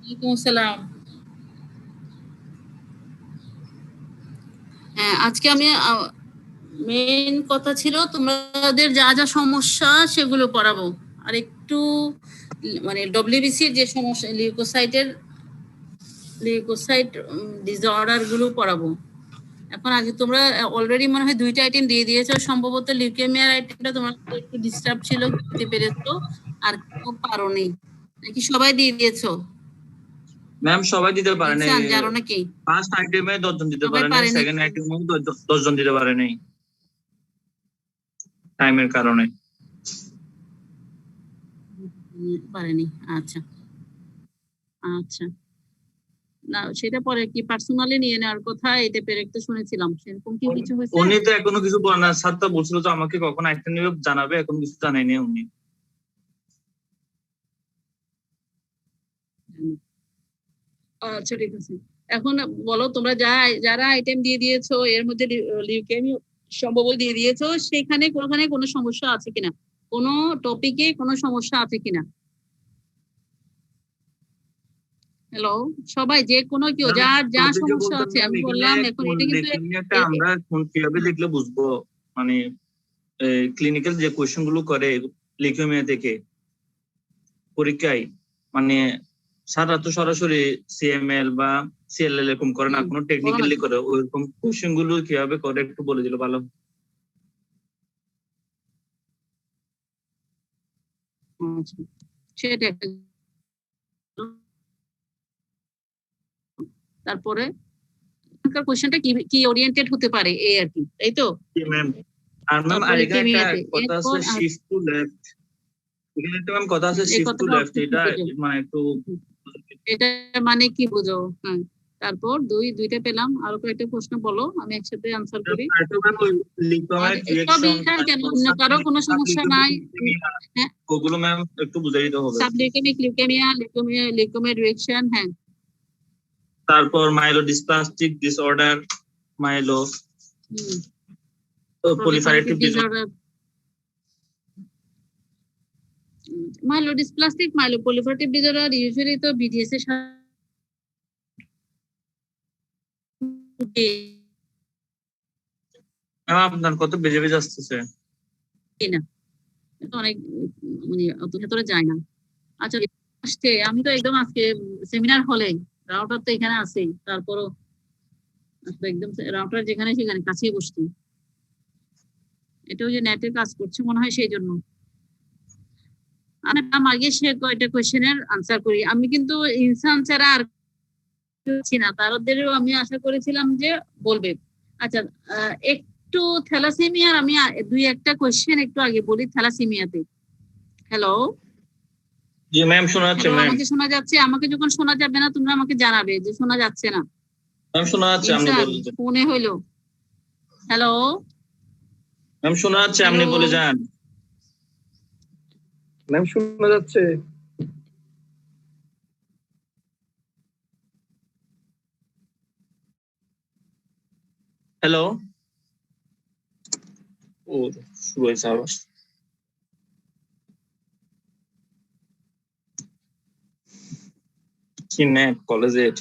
ওয়ালাইকুম আসসালাম। হ্যাঁ, আজকে আমি মেইন কথা ছিল তোমাদের যা যা সমস্যা সেগুলো পড়াবো। আর একটু মানে ডব্লিউবিসির যে সমস্যা লিউকোসাইট ডিসঅর্ডার গুলো পড়াবো। এখন আগে তোমরা অলরেডি মনে হয় 2টা আইটেম দিয়ে দিয়েছো, সম্ভবত লিউকেমিয়ার আইটেমটা তোমার একটু ডিস্টার্ব ছিল, দিতে পেরেছো, আর কেউ পারোনি নাকি সবাই দিয়ে দিয়েছো? ম্যাম সবাই দিতে পারে নাই। ইনসান জানো নাকি? ফার্স্ট আইটেমে 10 জন দিতে সবাই পারে নাই, পারেনি, সেকেন্ড আইটেমে 10 জন দিতে পারে নাই টাইমের কারণে। পারেনি। আচ্ছা আচ্ছা, না সেটা পরে কি পার্সোনালি নিয়ে নেওয়ার কথা, এটা পেরে একটু শুনেছিলাম, সেরকম কি কিছু হয়েছে? উনি তো এখনো কিছু বলেন না, স্যার তো বলছিল তো আমাকে কখন আইটেম নিবে জানাবে, এখন কিছু জানায়নি উনি। আচ্ছা ঠিক আছে। এখন বলো তোমরা যারা আইটেম দিয়ে দিয়েছো এর মধ্যে লিউকেমিয়া সম্ভব দিয়ে দিয়েছো, সেখানে কোনখানে কোনো সমস্যা আছে কিনা, কোনো টপিকে কোনো সমস্যা আছে কিনা? হ্যালো, সবাই যে কোনো কেউ যার যা টপিকে সমস্যা বলতে আছে ম্যাম আমি এখানে বললাম, এখন কোন এটা কিন্তু লিউকেমিয়াটা আমরা কোন কিভাবে দেখলে বুঝবো? মানে ক্লিনিক্যাল যে কোয়েশ্চেন গুলো করে লিউকেমিয়া থেকে পরীক্ষায়, মানে সারা তো সরাসরি সিএমএল বা সিএলএল এরকম করে না, কোনো টেকনিক্যালি করে, ওইরকম কোশ্চেন গুলো কিভাবে করে একটু বলে দিলে ভালো। আচ্ছা, সেটা একটা। তারপরে কোশ্চেনটা কি কি ওরিয়েন্টেড হতে পারে এই আর কি, তাই তো? ম্যাম আর ম্যাম তারপর আর এখানে একটা লিউকেমিয়াতে কথা আছে এরপর শিফট টু লেফট, এখানে একটা ম্যাম কথা আছে এই শিফট টু কথাটা লেফট, এটা মানে একটু এটা মানে কি বুঝো? হ্যাঁ, তারপর দুইটা পেলাম, আরো কয়েকটা প্রশ্ন বলো, আমি একসাথে আনসার করি। আর লিথোমেট সব রিঅ্যাকশন, এখানে কেন, তারপর অন্য কারো কোনো সমস্যা নাই? হ্যাঁ, ওগুলো ম্যাম একটু বুঝাই দিতে হবে। সাবলিউকেমিক লিউকেমিয়া রিঅ্যাকশন, হ্যাঁ। তারপর myelodysplastic disorder, মাইলো proliferative proliferative disorder, disorder, myelodysplastic myeloproliferative disorder usually তো বিডিএস এর সাথে আপনার কত বেজে বেজে আসতেছে না, এটা অনেক মানে অত ভেতরে যায় না। আচ্ছা, আসছে, আমি তো একদম আজকে সেমিনার হলে, রাউটার তো এখানে আছেই, তারপরও একদম রাউটার যেখানে সেখানে কাছেই বসছি। এটা ওই যে নেটের কাজ করছে মনে হয়, সেই জন্য। আমি আগে সে কয়টা কোয়েশ্চেনের আনসার করি, আমি কিন্তু ইনসান ছাড়া আর ছি না, তাদেরও আমি আশা করেছিলাম যে বলবে। আচ্ছা, একটু থ্যালাসেমিয়ার আমি দুই একটা কোয়েশ্চেন একটু আগে বলি থ্যালাসেমিয়াতে। হ্যালো, জি ম্যাম, শোনা যাচ্ছে হ্যালো, ম্যাম। আমাকে শোনা যাচ্ছে? আমাকে যখন শোনা যাবে না তোমরা আমাকে জানাবে যে শোনা যাচ্ছে না। ম্যাম শোনা যাচ্ছে, আপনি ইনসান বলে যান। ফোনে হইলো। হ্যালো, ম্যাম শোনা যাচ্ছে, আপনি হ্যালো, বলে যান। ম্যাম শোনা যাচ্ছে। হ্যালো, ও শুরু হয়েছে আবার কি নেট কলেজের।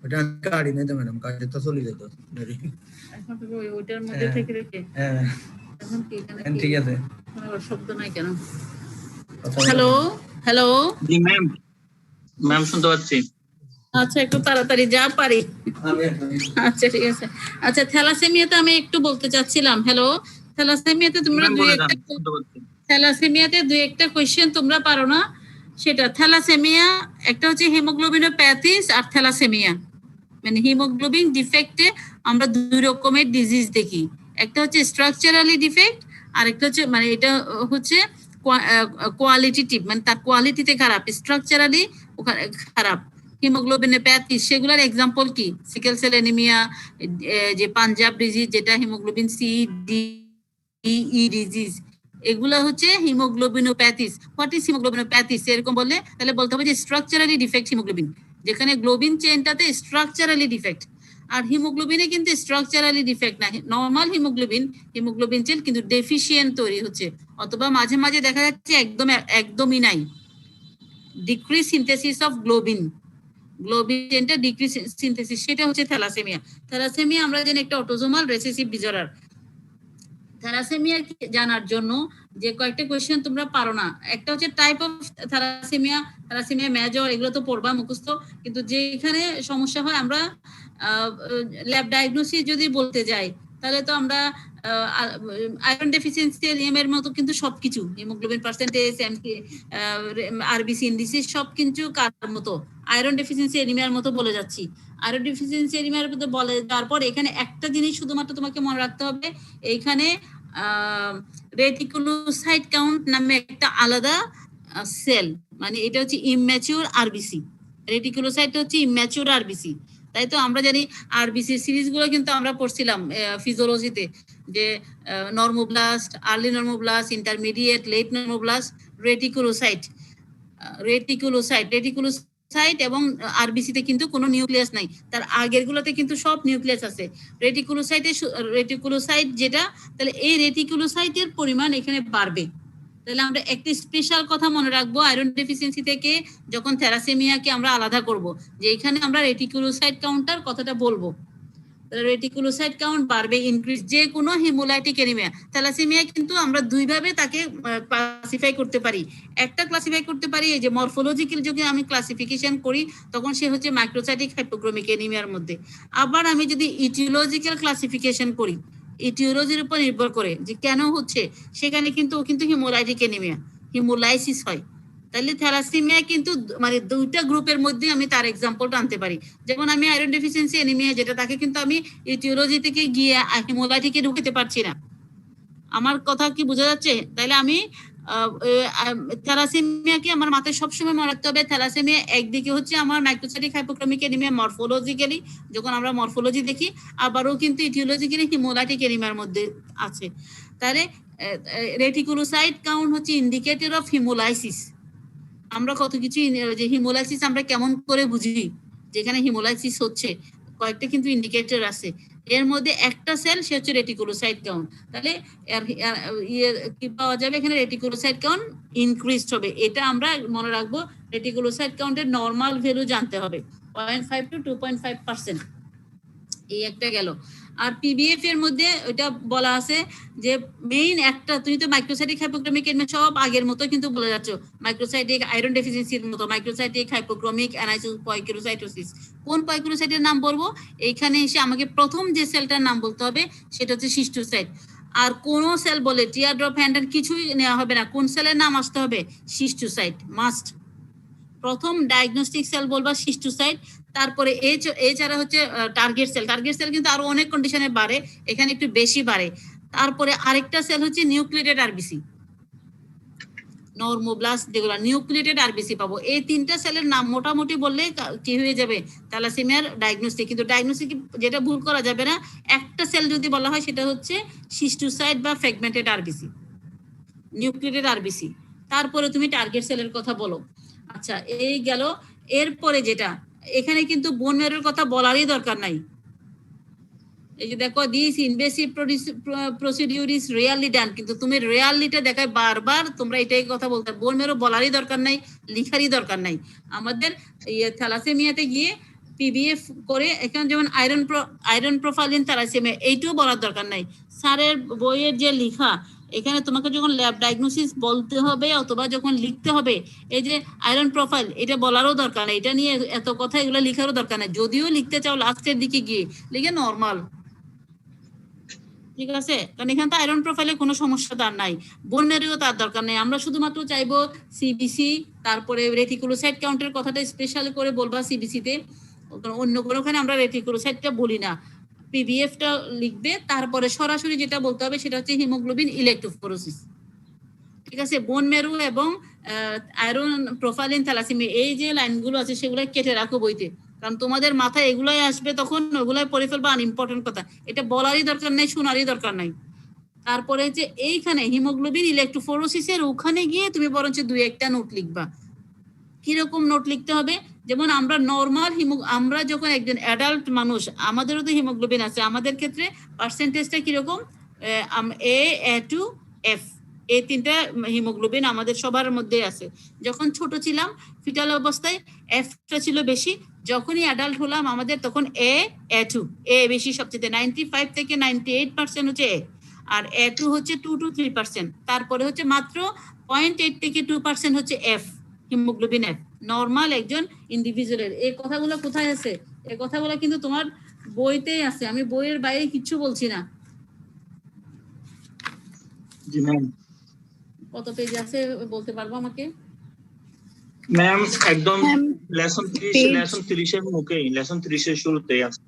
ওটা কার্ডই নাই তো ম্যাডাম, কার্ডে তো চলে যেত। এখন তো ওইটার মধ্যে থেকে রেখে হ্যাঁ এখন কি এখানে ঠিক আছে। কোনো শব্দ নাই কেন? হ্যালো হ্যালো, জি ম্যাম, ম্যাম শুনতে পাচ্ছি। আচ্ছা একটু তাড়াতাড়ি যা পারি। আচ্ছা ঠিক আছে। আচ্ছা থ্যালাসেমিয়াতে আমি একটু বলতে চাচ্ছিলাম। হ্যালো, থ্যালাসেমিয়াতে তোমরা ম্যাম দুই বলে একটা যান, শুনতে পাচ্ছি। থ্যালাসেমিয়াতে দুই একটা কোয়েশ্চেন তোমরা পারো না, সেটা থ্যালাসেমিয়া একটা হচ্ছে হিমোগ্লোবিনোপ্যাথিস আর থ্যালাসেমিয়া। মানে হিমোগ্লোবিন ডিফেক্টে আমরা দুই রকমের ডিজিজ দেখি, একটা হচ্ছে স্ট্রাকচারালি ডিফেক্ট আর একটা হচ্ছে মানে এটা হচ্ছে কোয়ালিটিটিভ, মানে তার কোয়ালিটিতে খারাপ, স্ট্রাকচারালি খারাপ। হিমোগ্লোবিনোপ্যাথিস সেগুলোর এক্সাম্পল কি? সিকেল সেল অ্যানিমিয়া, যে পাঞ্জাব ডিজিজ যেটা haemoglobin C D E disease, এগুলো হচ্ছে হিমোগ্লোবিনোপ্যাথিস। হোয়াট ইজ হিমোগ্লোবিনোপ্যাথিস এরকম বললে তাহলে বলতে হবে যে স্ট্রাকচারালি ডিফেক্ট হিমোগ্লোবিন, যেখানে গ্লোবিন চেইনটাতে স্ট্রাকচারালি ডিফেক্ট। আর হিমোগ্লোবিনে কিন্তু স্ট্রাকচারালি ডিফেক্ট না, নরমাল হিমোগ্লোবিন চেইন কিন্তু ডেফিসিয়েন্ট তৈরি হচ্ছে, অথবা মাঝে মাঝে দেখা যাচ্ছে একদমই নাই, ডিক্রিজ সিনথেসিস অফ গ্লোবিন চেইনটা ডিক্রিজ সিনথেসিস, সেটা হচ্ছে থ্যালাসেমিয়া। থ্যালাসেমিয়া আমরা জানি একটা অটোজোমাল রেসেসিভ ডিসঅর্ডার। থ্যালাসেমিয়া জানার জন্য যে কয়েকটা কোয়েশ্চেন তোমরা পারো না, একটা হচ্ছে type of thalassaemia, thalassaemia major, এগুলো তো পড়বা মুখস্থ, কিন্তু যেখানে সমস্যা হয় আমরা ল্যাব ডায়াগনোসিস যদি বলতে যাই তাহলে তো আমরা আয়রন ডেফিসিয়েন্সি এর মতো কিন্তু সবকিছু হিমোগ্লোবিন পার্সেন্টেজ, আরবিসি ইন্ডিসিস সব কিন্তু কার মতো আয়রন ডেফিসিয়েন্সি এনিমিয়ার মতো বলে যাচ্ছি। আয়রন ডেফিসিয়েন্সি এনিমিয়ার মতো বলে তারপর এখানে একটা জিনিস শুধুমাত্র তোমাকে মনে রাখতে হবে, এইখানে রেটিকুলোসাইট কাউন্ট নামে একটা আলাদা সেল, মানে এটা হচ্ছে ইম্যাচিউর আরবিসি, রেটিকুলোসাইট হচ্ছে ইম্যাচিউর আরবিসি। তাই তো আমরা জানি আরবিসি সিরিজগুলো কিন্তু আমরা পড়ছিলাম ফিজিওলজিতে, যে নরমোব্লাস্ট, আর্লি নরমোব্লাস্ট, ইন্টারমিডিয়েট, লেট নরমোব্লাস্ট, রেটিকুলোসাইট এবং আরবিসিতে কিন্তু কোনো নিউক্লিয়াস নাই, তার আগের গুলোতে কিন্তু সব নিউক্লিয়াস আছে। রেটিকুলোসাইট যেটা, তাহলে এই রেটিকুলোসাইটের পরিমাণ এখানে বাড়বে। তাহলে আমরা একটি স্পেশাল কথা মনে রাখবো আয়রন ডেফিসিয়েন্সি থেকে যখন থ্যালাসেমিয়াকে আমরা আলাদা করব, যে এখানে আমরা রেটিকুলোসাইট কাউন্টার কথাটা বলবো, রেটিকুলোসাইট কাউন্ট বাড়বে ইনক্রিজ যে কোনো হিমোলাইটিক অ্যানিমিয়া। থ্যালাসেমিয়া কিন্তু আমরা দুই ভাবে তাকে ক্লাসিফাই করতে পারি, একটা ক্লাসিফাই করতে পারি এই যে মরফোলজিক্যাল, যদি আমি ক্লাসিফিকেশন করি তখন সে হচ্ছে মাইক্রোসাইটিক হাইপোক্রোমিক অ্যানিমিয়ার মধ্যে। আবার আমি যদি ইটিওলজিক্যাল ক্লাসিফিকেশন করি, ইটিওলজির উপর নির্ভর করে যে কেন হচ্ছে, সেখানে কিন্তু হিমোলাইটিক অ্যানিমিয়া, হিমোলাইসিস হয়। তাহলে থ্যালাসেমিয়া কিন্তু মানে দুইটা গ্রুপের মধ্যে আমি তার এক্সাম্পলটা আনতে পারি। যেমন আমি আয়রন ডেফিসিয়েন্সি অ্যানিমিয়া যেটা, তাকে কিন্তু আমি ইটিওলজি থেকে গিয়ে হিমোলাইটিকে ঢুকতে পারছি না। আমার কথা কি বোঝা যাচ্ছে? তাহলে আমি থ্যালাসেমিয়াকে আমার মাথায় সবসময় মনে রাখতে হবে, থ্যালাসেমিয়া একদিকে হচ্ছে আমার মাইক্রোসাইটিক হাইপোক্রোমিক অ্যানিমিয়া মরফোলজিক্যালি, যখন আমরা মরফোলজি দেখি, আবারও কিন্তু ইটিওলজিক্যালি হিমোলাইটিক অ্যানিমিয়ার মধ্যে আছে। তাহলে রেটিকুলোসাইট কাউন্ট হচ্ছে ইন্ডিকেটর অফ হিমোলাইসিস। আমরা কত কিছু যে হিমোলাইসিস আমরা কেমন করে বুঝি, যেখানে হিমোলাইসিস হচ্ছে কয়েকটা কিন্তু ইন্ডিকেটর আছে, এর মধ্যে একটা সেল সে হচ্ছে রেটিকুলোসাইট কাউন্ট। তাহলে কি পাওয়া যাবে এখানে, রেটিকুলোসাইট কাউন্ট ইনক্রিজড হবে, এটা আমরা মনে রাখবো। রেটিকুলোসাইট কাউন্টের নরমাল ভ্যালু জানতে হবে 0.5 to 2.5%, এই একটা গেল। আর পিবিএফ এর মধ্যে ওইটা বলা আছে যে মেইন একটা, তুমি তো মাইক্রোসাইটিক হাইপোক্রোমিক এর সব আগের মতো কিন্তু বলে যাচ্ছ, মাইক্রোসাইটিক আয়রন ডেফিসিয়েন্সির মতো মাইক্রোসাইটিক হাইপোক্রোমিক অ্যানাইসোপয়কিরোসাইটোসিস। কোন পয়কিরোসাইটের নাম বলবো, এইখানে এসে আমাকে প্রথম যে সেলটার নাম বলতে হবে সেটা হচ্ছে সিস্টোসাইট। আর কোন সেল বলে টিয়ার ড্রপ হ্যান্ডেল কিছুই নেওয়া হবে না, কোন সেলের নাম আসতে হবে, সিস্টোসাইট মাস্ট। প্রথম ডায়াগনস্টিক সেল বলবা সিস্টোসাইট, তারপরে এছাড়া হচ্ছে টার্গেট সেল কিন্তু আরো অনেক কন্ডিশনে বাড়ে, এখানে একটু বেশি বাড়ে। তারপরে আরেকটা সেল হচ্ছে নিউক্লিয়েটেড আরবিসি, নরমোব্লাস্ট, যেগুলো নিউক্লিয়েটেড আরবিসি পাবো। এই তিনটা সেলের নাম মোটামুটি বললে কি হয়ে যাবে থ্যালাসেমিয়ার ডায়াগনস্টিক। কিন্তু ডায়াগনস্টিক যেটা ভুল করা যাবে না, একটা সেল যদি বলা হয় সেটা হচ্ছে সিস্টোসাইট বা ফ্র্যাগমেন্টেড আরবিসি, নিউক্লিয়েটেড আরবিসি। তারপরে তুমি টার্গেট সেলের কথা বলো। আচ্ছা এই গেল। এরপরে যেটা, এখানে কিন্তু বোন ম্যারোর কথা বলারই দরকার নাই, এই যে দেখো this invasive procedure is really done, কিন্তু তুমি রিয়ালিটা দেখায় বারবার, তোমরা এটাই কথা বলতে, বোন মেরো বলারই দরকার নাই, লিখারই দরকার নাই। আমাদের থ্যালাসেমিয়াতে গিয়ে পিবিএফ করে, এখানে যেমন আয়রন প্রোফাইল ইন থ্যালাসেমিয়া, এইটাও বলার দরকার নাই। স্যারের বইয়ের যে লিখা, এখানে তোমাকে যখন ল্যাব ডায়াগনোসিস বলতে হবে অথবা যখন লিখতে হবে, এই যে আয়রন প্রোফাইল, এটা বলারও দরকার নাই, এটা নিয়ে এত কথা এগুলো লিখারও দরকার নাই। যদিও লিখতে চাও লাস্টের দিকে গিয়ে লিখে নর্মাল, ঠিক আছে, কারণ এখানে তো আয়রন প্রোফাইলে কোনো সমস্যা তার নাই, বোন মেরুও তার দরকার নেই। আমরা শুধুমাত্র চাইবো সিবিসি, তারপরে রেটিকুলোসাইট কাউন্টের কথাটা স্পেশাল করে বলবা সিবিসি তে, অন্য কোনোখানে আমরা রেটিকুলোসাইটটা বলি না। পিবিএফটা লিখবে, তারপরে সরাসরি যেটা বলতে হবে সেটা হচ্ছে হিমোগ্লোবিন ইলেকট্রোফোরেসিস, ঠিক আছে। বোন মেরু এবং আয়রন প্রোফাইল ইন থ্যালাসেমিয়া, এই যে লাইনগুলো আছে সেগুলো কেটে রাখো বইতে, কারণ তোমাদের মাথায় এগুলাই আসবে, তখন ওগুলাই পড়ে ফেলবা আনইম্পর্টেন্ট কথা, এটা বলারই দরকার নাই, শোনারই দরকার নাই। তারপরে যে এইখানে হিমোগ্লোবিন ইলেকট্রোফোরেসিসের ওখানে গিয়ে তুমি বরঞ্চ দুই একটা নোট লিখবা। কিরকম নোট লিখতে হবে? যেমন আমরা নর্মাল আমরা যখন একজন অ্যাডাল্ট মানুষ, আমাদেরও তো হিমোগ্লোবিন আছে, আমাদের ক্ষেত্রে পার্সেন্টেজটা কিরকম, A2 F, এই তিনটা হিমোগ্লোবিন আমাদের সবার মধ্যে আছে। যখন ছোট ছিলাম ফিটাল অবস্থায় এফটা ছিল বেশি, যখনই অ্যাডাল্ট হলাম আমাদের তখন A2 বেশি, সবচেয়ে 95 থেকে 98% হচ্ছে A, আর A2 হচ্ছে 2 to 3%, তারপরে হচ্ছে মাত্র 0.8 থেকে 2% হচ্ছে F, হিমোগ্লোবিন F নরমাল একজন ইন্ডিভিজুয়ালের। এই কথাগুলো কোথায় আছে? এই কথাগুলো কিন্তু তোমার বইতেই আছে, আমি বইয়ের বাইরে কিচ্ছু বলছি না। জি ম্যাম। কত পেজ আছে বলতে পারবো আমাকে? ম্যাম একদম লেসন 30 এর মুখেই, লেসন 30 এর শুরুতেই আছে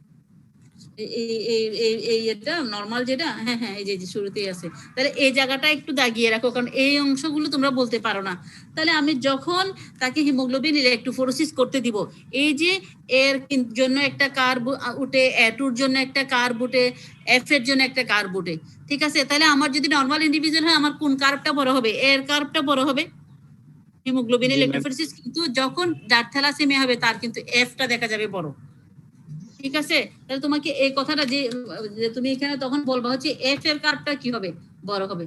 এই এটা নরমাল যেটা, হ্যাঁ হ্যাঁ, এই যে শুরুতেই আছে। তাহলে এই জায়গাটা একটু দাগিয়ে রাখো, কারণ এই অংশগুলো তোমরা বলতে পারো না। তাহলে আমি যখন তাকে হিমোগ্লোবিন ইলেকট্রোফোরেসিস করতে দিব, এই যে এর জন্য একটা কার্ভ উঠে, A2-র জন্য একটা কার্ভ উঠে, F এর জন্য একটা কার্ভ উঠে, ঠিক আছে। তাহলে আমার যদি নরমাল ইন্ডিভিজুয়াল হয়, আমার কোন কার্ভটা বড় হবে? এর কার্ভটা বড় হবে, হিমোগ্লোবিন ইলেকট্রোফোরেসিস। কিন্তু যখন যার থ্যালাসেমিয়া হবে তার কিন্তু F-টা দেখা যাবে বড়, ঠিক আছে। তাহলে তোমাকে এই কথাটা যে তুমি এখানে তখন বলবা হচ্ছে F এর কার্ভটা কি হবে? বড় হবে।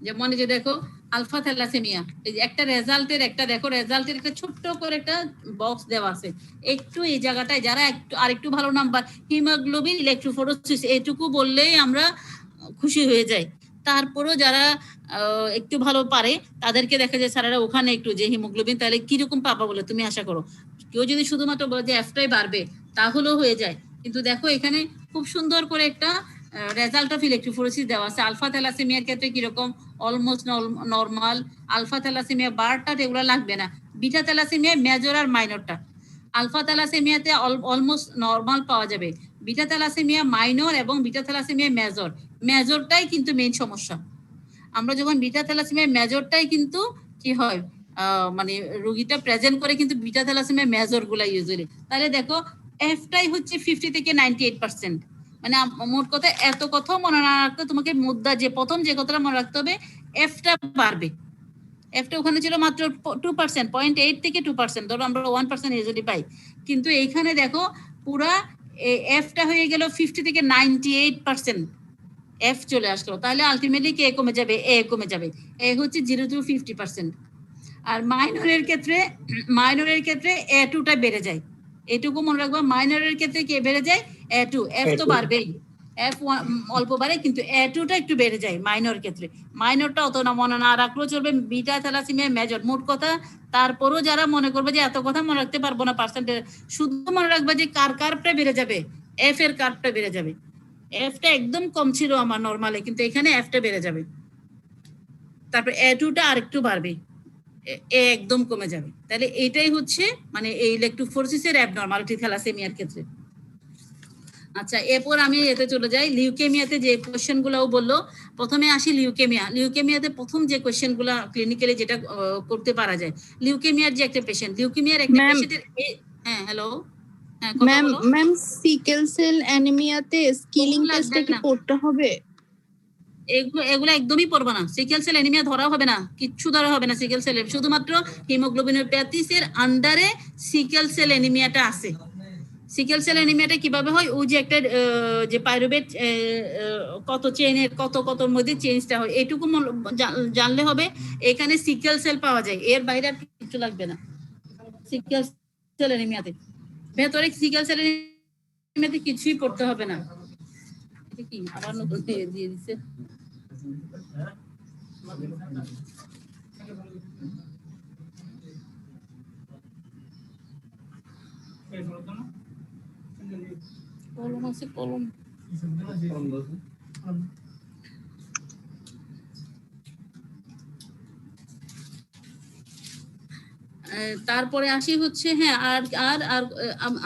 যেমন যে দেখো আলফা থ্যালাসেমিয়া, এই যে একটা রেজাল্টের একটা দেখো, রেজাল্টের একটা ছোট্ট করে একটা বক্স দেওয়া আছে, একটু এই জায়গাটায় যারা একটু আরেকটু ভালো নাম্বার, হিমোগ্লোবিন ইলেকট্রোফোরেসিস এইটুকু বললেই আমরা খুশি হয়ে যাই। তারপরও যারা একটু ভালো পারে তাদেরকে দেখা যায় স্যারেরা ওখানে একটু যে হিমোগ্লোবিন তাহলে কিরকম পাবা বলে তুমি আশা করো। কেউ যদি শুধুমাত্র বলে যে F-টাই বাড়বে তাহলেও হয়ে যায়, কিন্তু দেখো এখানে খুব সুন্দর করে একটা রেজাল্ট অফ ইলেকট্রোফোরেসিস দেওয়া আছে। আলফা থ্যালাসেমিয়ার ক্ষেত্রে কিরকম, অলমোস্ট নরমাল। আলফা থ্যালাসেমিয়া বারটা এগুলো লাগবে না। বিটা থ্যালাসেমিয়া মেজর আর মাইনরটা, আলফা থ্যালাসেমিয়াতে অলমোস্ট নরমাল পাওয়া যাবে, বিটা থ্যালাসেমিয়া মাইনর এবং বিটা থ্যালাসেমিয়া মেজর, মেজরটাই কিন্তু মেইন সমস্যা। আমরা যখন বিটা থ্যালাসেমিয়া মেজরটাই কিন্তু কি হয়, মানে রোগীটা প্রেজেন্ট করে কিন্তু বিটা থ্যালাসেমিয়া মেজর গুলা ইউজুয়ালি। তাহলে দেখো F-টাই হচ্ছে 50 থেকে 98%, মানে মোট কথা এত কথা মনে না রাখতে, তোমাকে মুদ্রা যে প্রথম যে কথাটা মনে রাখতে হবে, F-টা বাড়বে। F-টা ওখানে ছিল মাত্র 2%, 0.8 থেকে 2%, ধরো আমরা 1% ইউজুয়ালি পাই, কিন্তু এইখানে দেখো পুরা F-টা হয়ে গেল 50 থেকে 98%, F চলে আসলো। তাহলে আলটিমেটলি কে কমে যাবে? A কমে যাবে। A হচ্ছে 0 to 50%। আর মাইনরের ক্ষেত্রে A2-টা বেড়ে যায়, এটুকু মনে রাখবা। মাইনরের ক্ষেত্রে কে বেড়ে যায়? A2। F তো বাড়বেই, F অল্প বাড়ে, কিন্তু A2-টা একটু বেড়ে যায় মাইনর ক্ষেত্রে। মাইনরটা অত না মনে না রাখলেও চলবে, বিটা থ্যালাসেমিয়া মেজর। মোট কথা তারপরও যারা মনে করবে যে এত কথা মনে রাখতে পারবো না পার্সেন্টেজ, শুধু মনে রাখবা যে কার কার্ভটা বেড়ে যাবে, F এর কার্ভটা বেড়ে যাবে। F-টা একদম কম ছিল আমার নরমালে, কিন্তু এখানে F-টা বেড়ে যাবে। তারপর A2-টা আরেকটু বাড়বে, A একদম কমে যাবে। তাহলে এটাই হচ্ছে মানে এই ইলেকট্রোফোরেসিসের অ্যাবনরমালিটি থ্যালাসেমিয়ার ক্ষেত্রে। আচ্ছা, এরপর আমি এতে চলে যাই লিউকেমিয়াতে যে কোশ্চেনগুলো বললো। প্রথমে আসি লিউকেমিয়াতে প্রথম যে কোশ্চেনগুলো ক্লিনিক্যালি যেটা করতে পারা যায়, লিউকেমিয়ার যে একটা পেশেন্ট, লিউকেমিয়ার একটা পেশেন্টের। হ্যাঁ হ্যালো, হ্যাঁ কথা বলো। ম্যাম সিকেল সেল অ্যানিমিয়াতে স্কিলিং টেস্টটা কি পড়তে হবে? এগুলো একদমই পড়বে না। সিকেল সেল অ্যানিমিয়া ধরা হবে না, কিচ্ছু ধরা হবে না সিকেল সেলের, শুধুমাত্র হিমোগ্লোবিনোপ্যাথিসের আন্ডারে সিকেল সেল অ্যানিমিয়াটা আছে। সিকেল সেল অ্যানিমিয়াটা কিভাবে হয়, ওই যে একটা যে পাইরুভেট কত চেইনের কতর মধ্যে চেঞ্জটা হয়, এইটুকু জানলে হবে। এখানে সিকেল সেল পাওয়া যায়, এর বাইরে আর কিছু লাগবে না। সিকেল সেল অ্যানিমিয়াতে ভেতরে সিকেল সেল অ্যানিমিয়াতে কিছুই পড়তে হবে না। এটা কি আবার নতুন দিয়ে দিচ্ছে? কলম আছে, কলম। তারপরে আসি হচ্ছে, হ্যাঁ, আর আর আর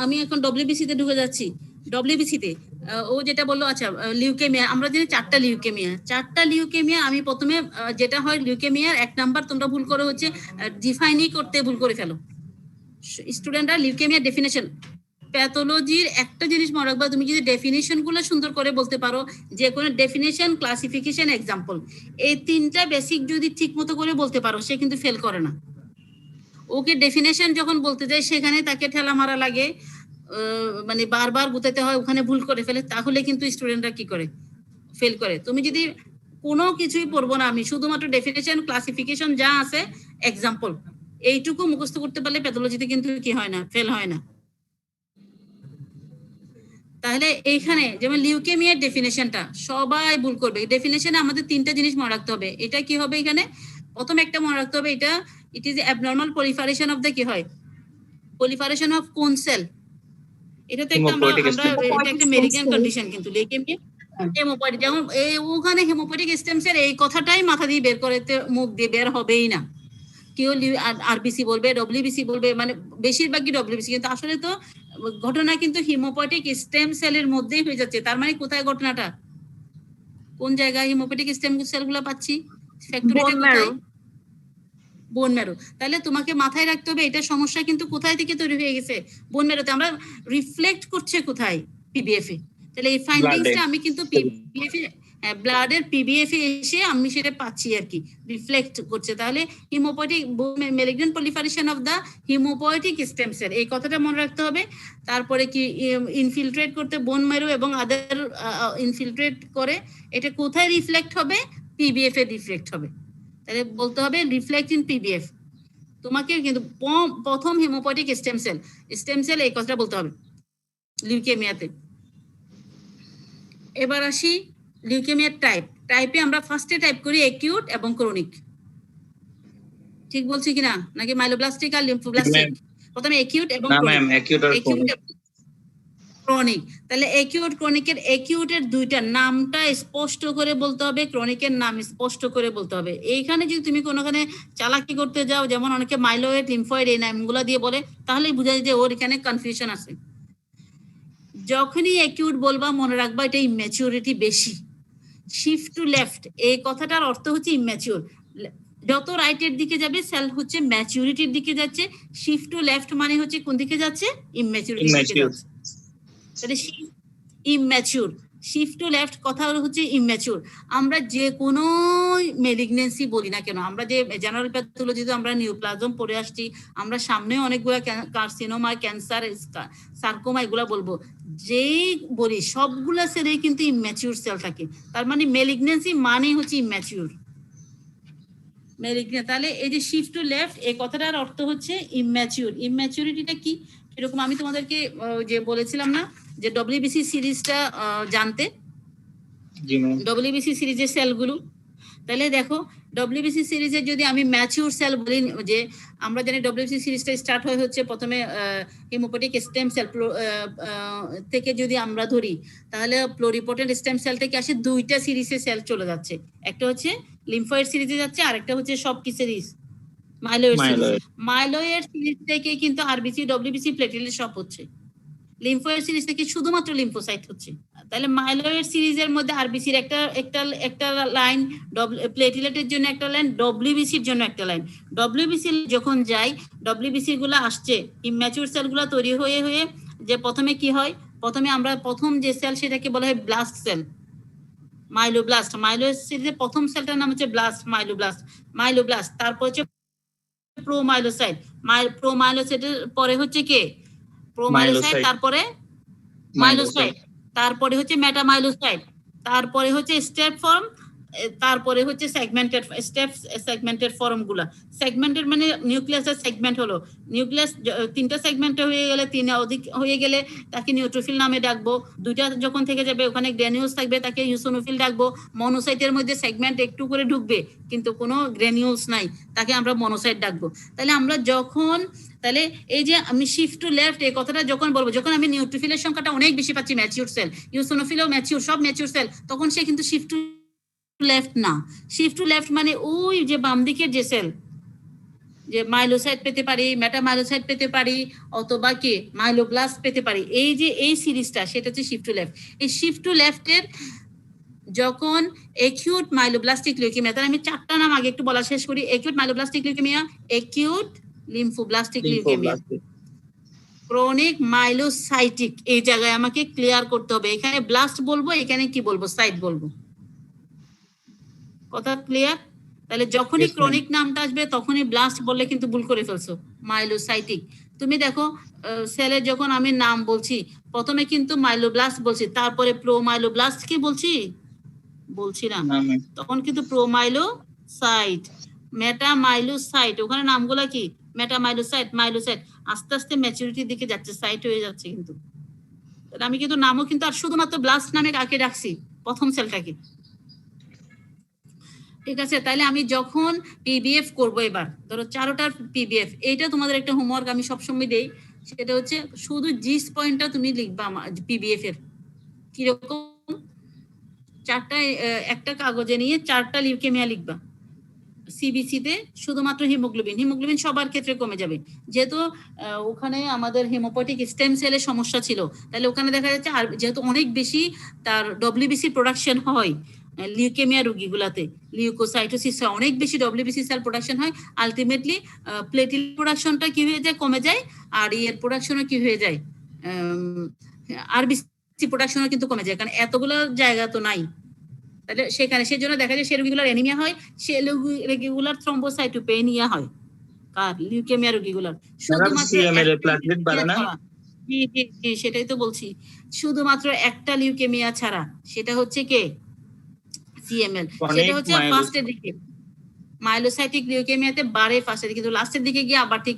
আমি এখন ডব্লিউবিসি তে ঢুকে যাচ্ছি। ডব্লিউবিসি তে ও যেটা বললো, আচ্ছা লিউকেমিয়া, আমরা জানি চারটা লিউকেমিয়া। আমি প্রথমে যেটা হয় লিউকেমিয়ার 1 নাম্বার তোমরা ভুল করে হচ্ছে ডিফাইনই করতে ভুল করে ফেলো স্টুডেন্টরা। লিউকেমিয়ার ডেফিনেশন, প্যাথোলজির একটা জিনিস মনে রাখবা, তুমি যদি ডেফিনেশন গুলো সুন্দর করে বলতে পারো, যে কোনো ডেফিনেশন, ক্লাসিফিকেশন, এক্সাম্পল, এই 3টা বেসিক যদি ঠিক মতো করে বলতে পারো, সে কিন্তু ফেল করে না। ওকে ডেফিনেশন যখন বলতে যায় সেখানে তাকে ঠেলা মারা লাগে, মানে বারবার বুঝাতে হয়, ওখানে ভুল করে ফেলে, তাহলে কিন্তু স্টুডেন্টরা কি করে, ফেল করে। তুমি যদি কোনো কিছুই পড়বো না, আমি শুধুমাত্র ডেফিনেশন, ক্লাসিফিকেশন যা আছে, এক্সাম্পল, এইটুকু মুখস্থ করতে পারলে প্যাথোলজিতে কিন্তু কি হয় না, ফেল হয় না। তাহলে এইখানে যেমন লিউকেমিয়ার ডেফিনেশনটা সবাই ভুল করবে। ডেফিনেশনে আমাদের 3টা জিনিস মনে রাখতে হবে। এটা কি হবে, এখানে প্রথম একটা মনে রাখতে হবে, এটা it is abnormal proliferation of the কি হয়, পলিফারেশন অফ কোন সেল। এটা তো একটা আমরা এটা একটা মেডিকেল কন্ডিশন, কিন্তু লিউকেমিয়া হেমোপয়েটিক, যেমন ওখানে হেমোপয়েটিক স্টেম সেল, এই কথাটাই মাথা দিয়ে বের করতে, মুখ দিয়ে বের হবেই না। কেউ আরবিসি বলবে, ডব্লিউবিসি বলবে, মানে বেশিরভাগই ডব্লিউবিসি, কিন্তু আসলে তো ঘটনা কিন্তু হিমোপয়েটিক স্টেম সেলের মধ্যেই হয়ে যাচ্ছে। তার মানে কোথায় ঘটনাটা, কোন জায়গায় হিমোপয়েটিক স্টেম সেলগুলো পাচ্ছি, ফ্যাক্টরিটা কোথায়, বোন ম্যারো। তাহলে তোমাকে মাথায় রাখতে হবে এটা সমস্যা কিন্তু কোথায় থেকে তৈরি হয়ে গেছে, বোন ম্যারোতে। আমরা রিফ্লেক্ট করছে কোথায়, পিবিএফ এ। তাহলে এই ফাইন্ডিংসটা আমি কিন্তু পিবিএফ এ, ব্লাডের পিবিএফ এ এসে আমি সেটা পাচ্ছি আর কি, রিফ্লেক্ট করছে। তাহলে haemopoietic malignant proliferation of the haemopoietic stem cell, এই কথাটা মনে রাখতে হবে। তারপরে কি ইনফিলট্রেট করতে বোন ম্যারো এবং আদার ইনফিলট্রেট করে, এটা কোথায় রিফ্লেক্ট হবে, পিবিএফ এ রিফ্লেক্ট হবে। তাহলে বলতে হবে রিফ্লেক্ট ইন পিবিএফ। তোমাকে কিন্তু প্রথম হিমোপয়েটিক স্টেম সেল এই কথাটা বলতে হবে লিউকেমিয়াতে। এবার আসি লিউকেমিয়ার টাইপে আমরা ফার্স্টে টাইপ করি অ্যাকিউট এবং ক্রনিক। ঠিক বলছি কিনা, নাকি মাইলোব্লাস্টিক আর লিম্ফোব্লাস্টিক? প্রথমে অ্যাকিউট এবং ক্রনিক। তাহলে অ্যাকিউট ক্রনিকের, অ্যাকিউটের 2টা নামটা স্পষ্ট করে বলতে হবে, ক্রনিকের নাম স্পষ্ট করে বলতে হবে। এইখানে যদি তুমি কোনোখানে চালাকি করতে যাও, যেমন অনেকে মাইলয়েড, লিম্ফয়েড এই নামগুলো দিয়ে বলে, তাহলেই বোঝা যায় যে ওর এখানে কনফিউশন আছে। যখনই অ্যাকিউট বলবা মনে রাখবা এটা ইম্যাচিউরিটি বেশি। শিফট টু লেফট, এই কথাটার অর্থ হচ্ছে ইম্যাচিউর। যত রাইটের দিকে যাবে সেল হচ্ছে ম্যাচিউরিটির দিকে যাচ্ছে, শিফট টু লেফট মানে হচ্ছে কোন দিকে যাচ্ছে, ইম্যাচিউরিটির দিকে যাচ্ছে। তাহলে ইম্যাচিউর, শিফট টু লেফট কথা হচ্ছে ইম্যাচিউর। আমরা যে কোনো মেলিগনেন্সি বলি না কেন, আমরা যে জেনারেল প্যাথোলজিতে আমরা নিউপ্লাজম পড়ে আসছি, আমরা সামনে অনেকগুলো কার্সিনোমা, ক্যান্সার, সার্কোমা এগুলা বলবো, যেই বলি সবগুলা সেলেই কিন্তু ইম্যাচিউর সেল থাকে। তার মানে মেলিগনেন্সি মানে হচ্ছে ইম্যাচিউর, মেলিগনেন্ট। তাহলে এই যে শিফট টু লেফট এই কথাটার অর্থ হচ্ছে ইম্যাচিউর। ইম্যাচিউরিটিটা কি, এরকম আমি তোমাদেরকে যে বলেছিলাম না যে ডব্লিউবিসি সিরিজটা জানতে, ডব্লিউবিসি সিরিজের সেলগুলো। তাহলে দেখো ডব্লিউবিসি সিরিজের যদি আমি ম্যাচিউর সেল বলি, যে আমরা জানি ডব্লিউবিসি সিরিজটা স্টার্ট হয় হচ্ছে প্রথমে হিমোপয়েটিক স্টেম সেল থেকে যদি আমরা ধরি, তাহলে প্লুরিপোটেন্ট স্টেম সেল থেকে আসে 2টা সিরিজের সেল চলে যাচ্ছে। একটা হচ্ছে লিম্ফয়েড সিরিজে যাচ্ছে, আরেকটা হচ্ছে সব কি series, myeloid series. Myeloid series থেকে কিন্তু আরবিসি, ডব্লিউবিসি, প্লেটেলেট সব হচ্ছে। লিম্ফোয়েড সিরিজ থেকে শুধুমাত্র লিম্ফোসাইট হচ্ছে। তাহলে মাইলয়েড সিরিজের মধ্যে আরবিসির একটা লাইন, প্লেটেলেটের জন্য একটা লাইন, ডব্লিউবিসির জন্য একটা লাইন। ডব্লিউবিসি যখন যাই, ডব্লিউবিসি গুলো আসছে ইম্যাচিউর সেলগুলো তৈরি হয়ে হয়ে, যে প্রথমে কি হয়, প্রথমে আমরা প্রথম যে সেল সেটাকে বলা হয় ব্লাস্ট সেল, মাইলোব্লাস্ট। মাইলয়েড সিরিজের প্রথম সেলটার নাম হচ্ছে ব্লাস্ট, মাইলোব্লাস্ট। তারপর হচ্ছে প্রোমাইলোসাইট, প্রোমাইলোসাইটের পরে হচ্ছে কে, প্রোমাইলোসাইট, Myelocyte, তারপরে মাইলোসাইট, তারপরে হচ্ছে মেটামাইলোসাইট, তারপরে হচ্ছে স্টেপ ফর্ম, তারপরে হচ্ছে সেগমেন্টেড স্টেপস, সেগমেন্টেড ফর্ম গুলা। সেগমেন্টেড মানে নিউক্লিয়াসের সেগমেন্ট হলো, নিউক্লিয়াস তিনটা সেগমেন্টে হয়ে গেলে, তিন অধিক হয়ে গেলে তাকে নিউট্রোফিল নামে ডাকবো। দুইটা যখন থেকে যাবে ওখানে গ্র্যানিউলস থাকবে, তাকে ইউসোনোফিল ডাকবো। মনোসাইটের মধ্যে সেগমেন্ট একটু করে ঢুকবে কিন্তু কোনো গ্র্যানিউলস নাই, তাকে আমরা মনোসাইট ডাকবো। তাহলে আমরা যখন, তাহলে এই যে আমি শিফট টু লেফট এই কথাটা যখন বলবো, যখন আমি নিউট্রোফিলের সংখ্যাটা অনেক বেশি পাচ্ছি, ম্যাচিউর সেল, ইউসোনোফিলও ম্যাচিউর, সব ম্যাচিউর সেল, তখন সে কিন্তু শিফট টু লেফট না। শিফট টু লেফট মানে ওই যে বাম দিকের যে সেল, যে মাইলোসাইট পেতে পারি, মেটামাইলোসাইট পেতে পারি, অথবা কি মাইলোব্লাস্ট পেতে পারি, এই যে এই সিরিজটা, সেটা হচ্ছে শিফট টু লেফট। এই শিফট টু লেফটের যখন একিউট মাইলোব্লাস্টিক লিউকেমিয়া, তাহলে আমি চারটা নাম আগে একটু বলা শেষ করি। Acute myeloblastic leukaemia, acute lymphoblastic leukaemia, chronic myelocytic, এই জায়গায় আমাকে ক্লিয়ার করতে হবে। এখানে ব্লাস্ট বলবো, এখানে কি বলবো, সাইট বলবো। কথা ক্লিয়ার? তাহলে যখনই Yes, ma'am. ক্রনিক নামটা আসবে তখনই ব্লাস্ট বললে কিন্তু ভুল করে ফেলছো। মাইলোসাইটিক, তুমি দেখো সেলের যখন আমি নাম বলছি, প্রথমে কিন্তু মাইলোব্লাস্ট বলছি, তারপরে প্রোমাইলোব্লাস্ট কি বলছি, বলছি না, না ma'am. তখন কিন্তু প্রোমাইলোসাইট, মেটামাইলোসাইট, ওখানে নামগুলা কি, মেটামাইলোসাইট, মাইলোসাইট, আস্তে আস্তে ম্যাচুরিটির দিকে যাচ্ছে, সাইট হয়ে যাচ্ছে কিন্তু। তাহলে আমি কিন্তু নামও কিন্তু আর শুধুমাত্র ব্লাস্ট নামে কাকে রাখছি, প্রথম সেলটাকে। ঠিক আছে, তাহলে আমি যখন পিবিএফ করব, এবার ধরো চারোটার পিবিএফ, এইটা তোমাদের একটা হোমওয়ার্ক আমি সবসময় দেই, সেটা হচ্ছে শুধু জিস পয়েন্টটা তুমি লিখবা পিবিএফ এর। কিরকম, চারটা একটা কাগজে নিয়ে চারটা লিউকেমিয়া লিখবা। সিবিসি তে শুধুমাত্র হিমোগ্লোবিন, হিমোগ্লোবিন সবার ক্ষেত্রে কমে যাবে, যেহেতু ওখানে আমাদের হেমোপয়েটিক স্টেম সেলের সমস্যা ছিল, তাহলে ওখানে দেখা যাচ্ছে আর যেহেতু অনেক বেশি তার ডব্লিউবিসি প্রোডাকশন হয় লিউকেমিয়া রোগীগুলাতে, লিউকোসাইটোসিস অনেক বেশি ডব্লিউবিসি সেল প্রোডাকশন হয়, আলটিমেটলি প্লেটেলেট প্রোডাকশনটা কি হয়ে যায়, কমে যায়, আর এর প্রোডাকশনও কি হয়ে যায়, আরবিসি প্রোডাকশনও কিন্তু কমে যায়, কারণ এতগুলো জায়গা তো নাই। তাহলে সেখানে সেজন্য দেখা যায় সে রোগীগুলোর অ্যানিমিয়া হয়, সে রোগীগুলোর থ্রম্বোসাইটোপেনিয়া হয়, কার লিউকেমিয়া রোগীগুলোর। শুধুমাত্র CML এর প্লাটলেট বাড়ে না? জি জি জি, সেটাই তো বলছি, শুধুমাত্র একটা লিউকেমিয়া ছাড়া, সেটা হচ্ছে কে, সিএমএল, সেটা Chronic হচ্ছে myelocytic ফার্স্টের দিকে মাইলোসাইটিক লিউকেমিয়াতে বাড়ে ফার্স্টের দিকে, কিন্তু লাস্টের দিকে গিয়ে আবার ঠিক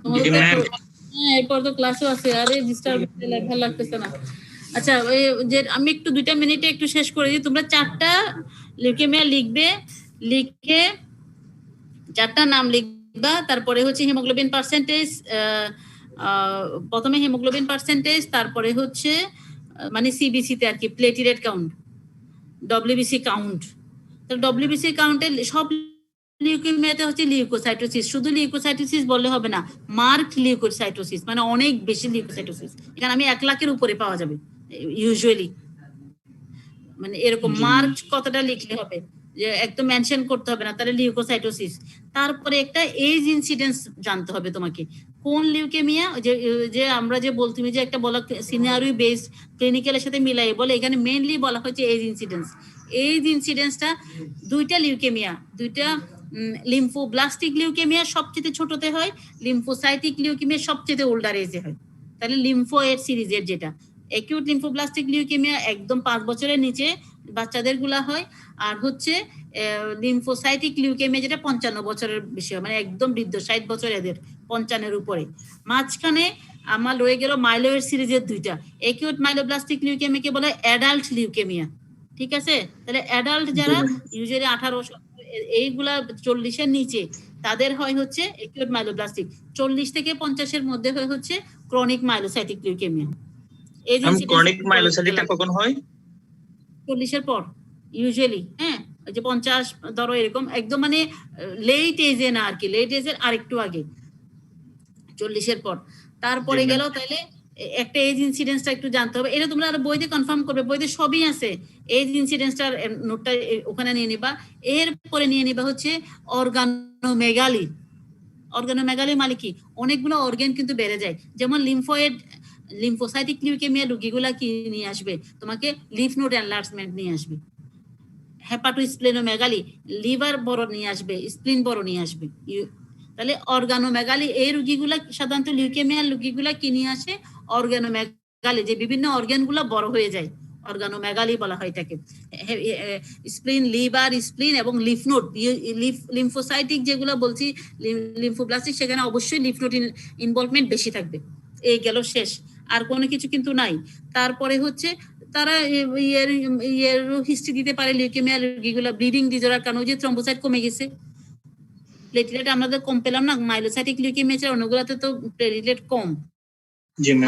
তোমাদের জি তো ম্যাম। হ্যাঁ এরপর তো ক্লাসও আছে, আরে ডিস্টার্ব ভালো লাগতেছে না। আচ্ছা ওই যে আমি একটু 2টা মিনিটে একটু শেষ করে দিই। তোমরা 4টা লিউকেমিয়া লিখবে, লিখে 4টা নাম লিখবা, তারপরে হচ্ছে হিমোগ্লোবিন পার্সেন্টেজ, প্রথমে হিমোগ্লোবিন পার্সেন্টেজ, তারপরে হচ্ছে মানে সিবিসি তে আর কি প্লেটিলেট কাউন্ট, ডব্লিউবিসি কাউন্ট। তো ডব্লিউবিসি কাউন্টে সব লিউকেমিয়াতে হচ্ছে লিউকোসাইটোসিস, শুধু লিউকোসাইটোসিস বললে হবে না, মার্কড লিউকোসাইটোসিস মানে অনেক বেশি লিউকোসাইটোসিস। এখানে আমি 1 লাখের উপরে পাওয়া যাবে ইউজুয়ালি, মানে এরকম জি মার্ক কতটা লিখলে হবে, যে একদম মেনশন করতে হবে না, তাহলে লিউকোসাইটোসিস। তারপরে একটা এজ ইনসিডেন্স জানতে হবে তোমাকে, কোন লিউকেমিয়া, যে যে আমরা যে তুমি যে একটা বলা সিনারিও বেসড ক্লিনিক্যালের সাথে মিলাই বলে, এখানে মেইনলি বলা হচ্ছে এজ ইনসিডেন্স। এজ ইনসিডেন্সটা 2টা লিউকেমিয়া, 2টা লিম্ফোব্লাস্টিক লিউকেমিয়া সবচেয়ে ছোটতে হয়, লিম্ফোসাইটিক লিউকেমিয়া সবচেয়ে ওল্ডার এজে হয়। তাহলে লিম্ফো এর সিরিজের যেটা অ্যাকিউট লিম্ফোব্লাস্টিক লিউকেমিয়া একদম 5 বছরের নিচে বাচ্চাদের গুলা হয়, আর হচ্ছে লিম্ফোসাইটিক লিউকেমিয়া যেটা 55 বছরের বেশি হয়, মানে একদম বৃদ্ধ 60 বছর এদের, 55-এর উপরে। মাঝখানে আমার রয়ে গেল মাইলোয়েড সিরিজের 2টা, অ্যাকিউট মাইলোব্লাস্টিক লিউকেমিয়াকে বলে অ্যাডাল্ট লিউকেমিয়া, ঠিক আছে? তাহলে অ্যাডাল্ট যারা ইউজুয়ালি 18 বছর, এইগুলা 40-এর নিচে, তাদের হয় হচ্ছে অ্যাকিউট মাইলোব্লাস্টিক। 40 থেকে 50-এর মধ্যে হয় হচ্ছে ক্রনিক মাইলোসাইটিক লিউকেমিয়া। ক্রনিক মাইলোসাইটিসটা কখন হয়? 40-এর পর ইউজুয়ালি, হ্যাঁ ওই যে 50 ধরো এরকম, একদম মানে লেট এজে না আর কি, লেট এজের আরেকটু আগে 40-এর পর। তারপরে গেল তাহলে একটা এজ ইনসিডেন্সটা একটু জানতে হবে, এটা তোমরা আর বইতে কনফার্ম করবে, বইতে সবই আছে। এজ ইনসিডেন্সটার নোটটা ওখানে নিয়ে নিবা। এরপরে নিয়ে নিবা হচ্ছে অর্গানোমেগালি। অর্গানোমেগালি মানে কি, অনেকগুলো অর্গান কিন্তু বেড়ে যায়, যেমন লিম্ফয়েড লিম্ফোসাইটিক লিউকেমিয়া রোগীগুলা কি নিয়ে আসবে তোমাকে, লিফ নোড এনলার্জমেন্ট নিয়ে আসবে। হেপাটোস্প্লেনোমেগালি লিভার বড় নিয়ে আসবে, স্প্লিন বড় নিয়ে আসবে। তাহলে অর্গানোমেগালি এই রোগীগুলা সাধারণত লিউকেমিয়ার রোগীগুলা কি নিয়ে আসে, অর্গানোমেগালি, যে বিভিন্ন অর্গানগুলো বড় হয়ে যায়, অর্গানোমেগালি বলা হয় এটাকে। স্প্লিন, লিভার, স্প্লিন এবং লিফ নোড, লিম্ফোসাইটিক যেগুলো বলছি লিম্ফোব্লাস্টিক, সেখানে অবশ্যই লিফ নোড ইনভলভমেন্ট বেশি থাকবে। এই গেল শেষ, আর কোনো কিছু কিন্তু নাই। তারপরে হচ্ছে তারা ইয়ের হিস্ট্রি দিতে পারে লিউকেমিয়া রোগীগুলা, ব্লিডিং ডিজঅর্ডার কারণে যে থ্রম্বোসাইট কমে গেছে, প্লেটলেট আমাদের কম পেলাম না, মাইলোসাইটিক লিউকেমিয়া ছাড়া অন্যগুলোতে তো প্লেটলেট কম,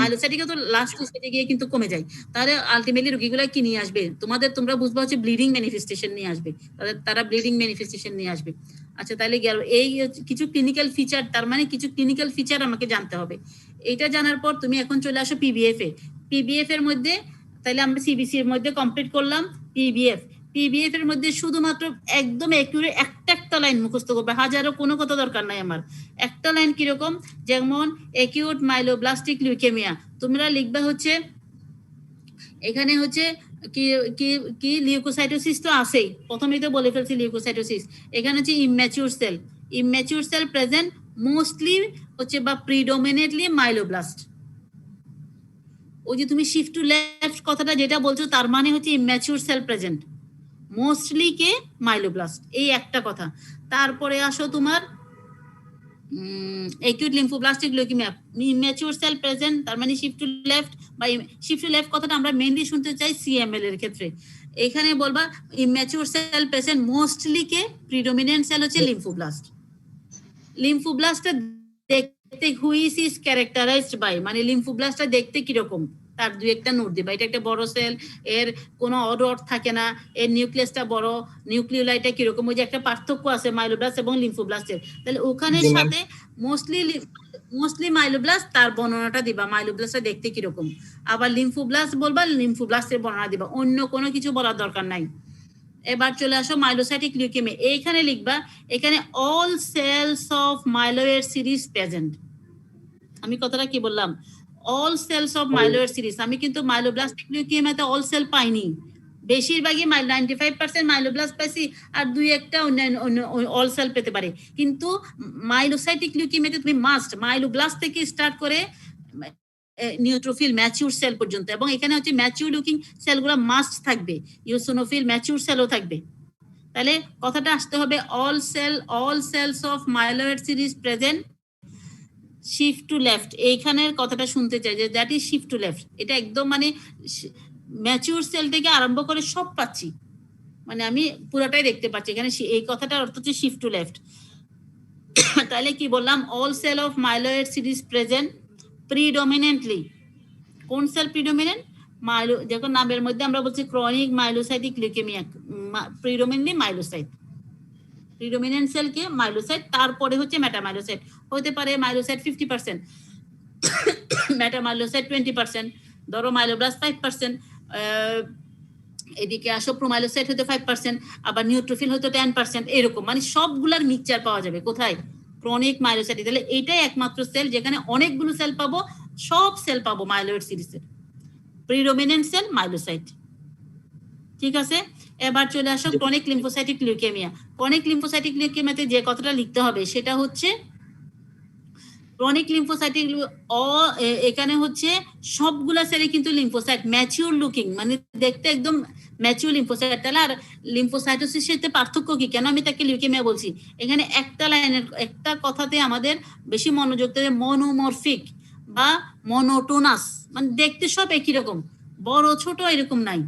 মাইলোসাইটিকে তো লাস্ট স্টেজে গিয়ে কিন্তু কমে যায়। তাহলে আলটিমেটলি রোগীগুলা কি নিয়ে আসবে তোমাদের, তোমরা বুঝবা হচ্ছে ব্লিডিং ম্যানিফেস্টেশন নিয়ে আসবে, তারা ব্লিডিং ম্যানিফেস্টেশন নিয়ে আসবে। আচ্ছা তাহলে গেল এই কিছু ক্লিনিক্যাল ফিচার, তার মানে কিছু ক্লিনিক্যাল ফিচার আমাকে জানতে হবে। এটা জানার পর তুমি এখন চলে আসো পিবিএফ এ। পিবিএফ এর মধ্যে তাহলে আমরা সিবিসি এর মধ্যে কমপ্লিট করলাম পিবিএফ। পিবিএফ এর মধ্যে শুধুমাত্র একদম একুরেট একটা লাইন মুখস্থ করবে, হাজারো কোনো কথা দরকার নাই আমার। একটা লাইন কিরকম, যেমন অ্যাকিউট মাইলোব্লাস্টিক লিউকেমিয়া, তোমরা লিখবা হচ্ছে এখানে হচ্ছে কি কি কি লিউকোসাইটোসিস তো আছেই, প্রথমেই তো বলে ফেলছি লিউকোসাইটোসিস। এখানে হচ্ছে ইম্যাচিউর সেল প্রেজেন্ট মোস্টলি হচ্ছে বা প্রিডোমিনেটলি মাইলোব্লাস্ট। ওই যে তুমি শিফট টু লেফট কথাটা যেটা বলছো, তার মানে হচ্ছে ইম্যাচিউর সেল প্রেজেন্ট, মোস্টলি কে মাইলোব্লাস্ট, এই একটা কথা। তারপরে আসো তোমার acute lymphoblastic leukaemia, immature cell present, তার মানে শিফট টু লেফট, বা শিফট টু লেফট কথাটা আমরা মেইনলি শুনতে চাই সিএমএল এর ক্ষেত্রে। এখানে বলবা ইম্যাচিউর সেল প্রেজেন্ট মোস্টলি কে, প্রিডোমিনেন্ট সেল হচ্ছে লিম্ফোব্লাস্ট। লিম্ফোব্লাস্টটা দেখতে হুইচ ইজ ক্যারেক্টারাইজড বাই, মানে লিম্ফোব্লাস্টটা দেখতে কিরকম, তার দুই একটা নোট দিবা। এটা একটা বড় সেল, এর কোনো অডট থাকে না, এর নিউক্লিয়াসটা বড়, নিউক্লিওলাইটটা কিরকম, ওই যে একটা পার্থক্য আছে মাইলোব্লাস্ট এবং লিম্ফোব্লাস্টের। তাহলে ওখানে সাথে মোস্টলি মাইলোব্লাস্ট, তার বর্ণনাটা দিবা, মাইলোব্লাস্টটা দেখতে কিরকম। আবার লিম্ফোব্লাস্ট বলবা, লিম্ফোব্লাস্টের বর্ণনা দিবা, অন্য কোনো কিছু বলার দরকার নাই। এবার চলে আসো মাইলোসাইটিক লিউকেমিয়া। এইখানে লিখবা এখানে all cells of myeloid series present. আমি কথাটা কি বললাম, all cells of myeloid series. আমি কিন্তু মাইলোব্লাস্টিক লিউকেমিয়াতে অল সেল পাইনি, বেশিরভাগই 95% মাইলোব্লাস্ট পাইছি, আর দুই একটা অন্য অল সেল পেতে পারে। কিন্তু মাইলোসাইটিক লিউকেমিয়াতে তুমি মাস্ট মাইলোব্লাস্ট থেকে স্টার্ট করে নিউট্রোফিল ম্যাচিউর সেল পর্যন্ত, এবং এখানে হচ্ছে ম্যাচিউর লুকিং সেলগুলো মাস্ট থাকবে, ইওসিনোফিল ম্যাচিউর সেলও থাকবে। তাহলে কথাটা আসতে হবে all cells of myeloid series present shift to left, এইখানের কথাটা শুনতে চাই যে that is shift to left. এটা একদম মানে ম্যাচিউর সেল থেকে আরম্ভ করে সব পাচ্ছি, মানে আমি পুরোটাই দেখতে পাচ্ছি এখানে। এই কথাটার অর্থ হচ্ছে শিফট টু লেফট। তাহলে কি বললাম, all cell of myeloid series present predominantly. কোন সেল প্রিডমিনেন্ট? মাইলো, যখন নামের মধ্যে আমরা বলছি chronic myelocytic leukaemia, predominantly myelocyte. Predominant cell কে মাইলোসাইট, তারপরে হচ্ছে মেটামাইলোসাইট। হতে পারে মাইলোসাইট 50%, মেটামাইলোসাইট 20%, ধরো মাইলোব্লাস্ট 5%, এদিকে আসো প্রোমাইলোসাইট হতে 5%, আবার নিউট্রোফিল হতে 10%, এরকম মানে সবগুলার মিক্সচার পাওয়া যাবে কোথায়? ক্রনিক মাইলোসাইট। তাহলে এইটাই একমাত্র সেল যেখানে অনেকগুলো সেল পাবো, সব সেল পাবো মাইলয়েড সিরিজের। প্রিডমিনেন্ট সেল মাইলোসাইট, ঠিক আছে। এবার চলে আসো chronic lymphocytic leukaemia. Chronic lymphocytic লিউকেমিয়াতে যে কথাটা লিখতে হবে সেটা হচ্ছে ক্রনিক লিম্ফোসাইটিক, এখানে হচ্ছে সবগুলা সেলে কিন্তু লিম্ফোসাইট ম্যাচিউর লুকিং, মানে দেখতে একদম ম্যাচিউর লিম্ফোসাইট। তাহলে আর লিম্ফোসাইটোসিসের সাথে পার্থক্য কি, কেন আমি তাকে লিউকেমিয়া বলছি? এখানে একটা লাইনের একটা কথাতে আমাদের বেশি মনোযোগ দেবে, মনোমরফিক বা মনোটোনাস, মানে দেখতে সব একই রকম, বড় ছোট এরকম নাই।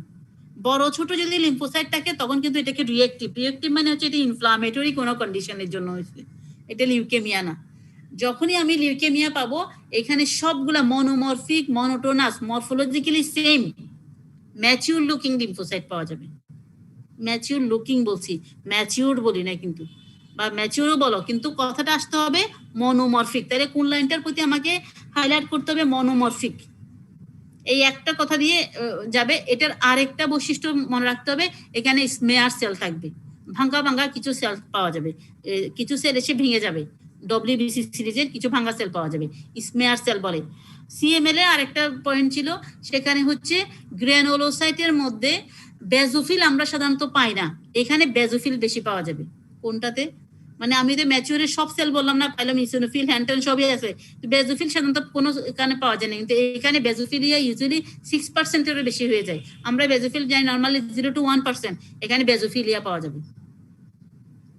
বড় ছোট যদি লিম্ফোসাইট থাকে তখন কিন্তু এটাকে রিয়েক্টিভ। রিয়েক্টিভ মানে হচ্ছে এটা ইনফ্লামেটরি কোনো কন্ডিশনের জন্য হয়েছে, এটা লিউকেমিয়া না। যখনই আমি লিউকেমিয়া পাবো এখানে সবগুলা monomorphic, monotonous, morphologically same mature looking lymphocyte পাওয়া যাবে। ম্যাচিউর লুকিং বলছি, ম্যাচিউর বলি না কিন্তু, বা ম্যাচিউরও বলো, কিন্তু কথাটা আসতে হবে মনোমরফিক। তাহলে কোন লাইনটার প্রতি আমাকে হাইলাইট করতে হবে? মনোমরফিক। এই একটা কথা দিয়ে যাবে। এটার আরেকটা বৈশিষ্ট্য মনে রাখতে হবে, এখানে স্মেয়ার সেল থাকবে, ভাঙ্গা ভাঙ্গা কিছু সেল পাওয়া যাবে, কিছু সেল এসে ভেঙে যাবে। ডব্লিউবিসি সিরিজের কিছু ভাঙ্গা সেল পাওয়া যাবে, স্মেয়ার সেল বলে। সিএমএল এর আরেকটা পয়েন্ট ছিল, সেখানে হচ্ছে গ্রানুলোসাইটের মধ্যে বেজোফিল আমরা সাধারণত পাই না, এখানে বেজোফিল বেশি পাওয়া যাবে। কোনটাতে? মানে আমি তো ম্যাচিউরের সব সেল বললাম না, পাইলাম ইসোনোফিল, হ্যান্টেন সবই আছে, বেজোফিল সাধারণত কোনো এখানে পাওয়া যায় না, কিন্তু এখানে বেজোফিলিয়া ইউজুয়ালি 6%-এরও বেশি হয়ে যায়। আমরা বেজোফিল যাই নর্মালি 0 to 1%, এখানে বেজোফিলিয়া পাওয়া যাবে।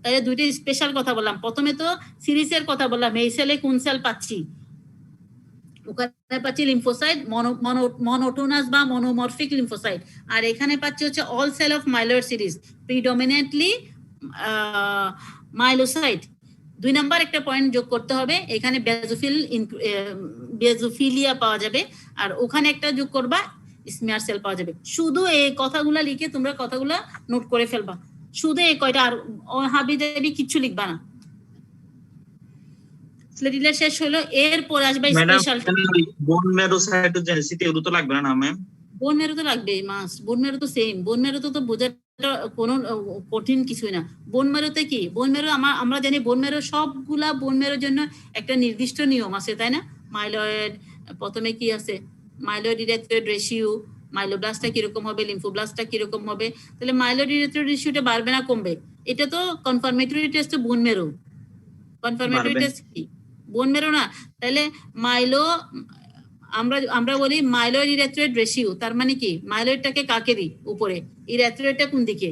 তাহলে দুইটা স্পেশাল কথা বললাম। প্রথমে তো সিরিজের কথা বললাম, এই সেলে কোন সেল পাচ্ছি, ওখানে পাচ্ছি লিম্ফোসাইট, মনোটোনাস বা মনোমরফিক লিম্ফোসাইট, আর এখানে পাচ্ছি হচ্ছে all cell of myeloid series predominantly myelocyte. 2 number একটা পয়েন্ট যোগ করতে হবে, এখানে বেজোফিলিয়া পাওয়া যাবে, আর ওখানে একটা যোগ করবা স্মিয়ার সেল পাওয়া যাবে। শুধু এই কথাগুলা লিখে তোমরা কথাগুলা নোট করে ফেলবা, শুধু এই কয়টা, আর হাবি জাবি কিছু লিখবা না। স্লেটিলা শেষ হলো, এরপর আসবে স্পেশাল। বোন ম্যারো সাইটোজেনেসিটি এগুলো তো লাগবে না ম্যাম? বোন ম্যারো তো লাগবে, মাস বোন ম্যারো তো সেম। বোন ম্যারো তো বোঝাটা কোনো কঠিন কিছুই না। বোন ম্যারোতে কি, বোন ম্যারো আমরা জানি বোন ম্যারো সবগুলা বোন ম্যারোর জন্য একটা নির্দিষ্ট নিয়ম আছে, তাই না? মাইলয়েড, প্রথমে কি আছে, মাইলয়েড ইরেথ্রয়েড রেশিও, মাইলোব্লাস্টটা কিরকম হবে, লিম্ফোব্লাস্টটা কিরকম হবে। তাহলে মাইলয়েড ইরেথ্রয়েড রেশিওটা বাড়বে না কমবে? এটা তো confirmatory test, bone marrow confirmatory test কি বোন ম্যারো না? তাহলে মাইলো, আমরা বলি মাইলয়েড ইরেথ্রয়েড রেশিও, তার মানে কি মাইলয়েডটাকে কাকে দিই উপরে, ইরেথ্রয়েডটা কোন দিকে,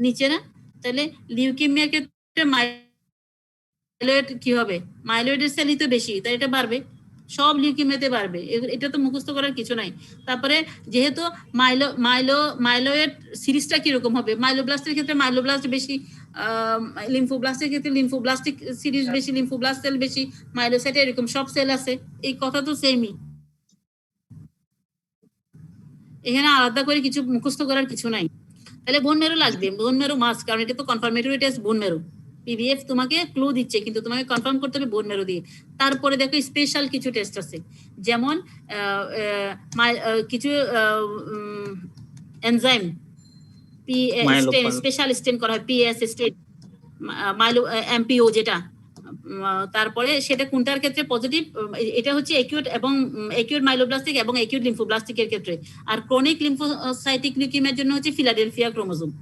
নিচে না? তাহলে লিউকেমিয়ার ক্ষেত্রে মাইলয়েড কি হবে, মাইলয়েডের সেলই তো বেশি, তাই এটা বাড়বে, সব লিউকেমিয়াতে বাড়বে, এটা তো মুখস্থ করার কিছু নাই। তারপরে যেহেতু মাইলয়েড সিরিজটা কিরকম হবে, মাইলোব্লাস্টের ক্ষেত্রে মাইলোব্লাস্ট বেশি, লিম্ফোব্লাস্টের ক্ষেত্রে লিম্ফোব্লাস্টিক সিরিজ বেশি, লিম্ফোব্লাস্ট সেল বেশি, মাইলোসাইটে এরকম সব সেল আছে, এই কথা তো সেমই। এখানে আলাদা করে কিছু মুখস্থ করার কিছু নাই। তাহলে বোন ম্যারো লাগবে, বোন ম্যারো মাস্ট, কারণ এটা তো confirmatory test bone marrow. PDF তোমাকে ক্লু দিচ্ছে, কিন্তু তোমাকে কনফার্ম করতে হবে বোন ম্যারো দিয়ে। তারপরে দেখো স্পেশাল কিছু টেস্ট আছে, যেমন কিছু এনজাইম স্পেশাল স্টেন করা হয়, পিএস স্টেন, মাইলো এমপিও যেটা, তারপরে সেটা কোনটার ক্ষেত্রে পজিটিভ, এটা হচ্ছে একিউট এবং একিউট মাইলোব্লাস্টিক এবং একিউট লিম্ফোব্লাস্টিকের ক্ষেত্রে। আর ক্রনিক লিম্ফোসাইটিক লিউকেমিয়ার জন্য হচ্ছে ফিলাডেলফিয়া ক্রোমোজোম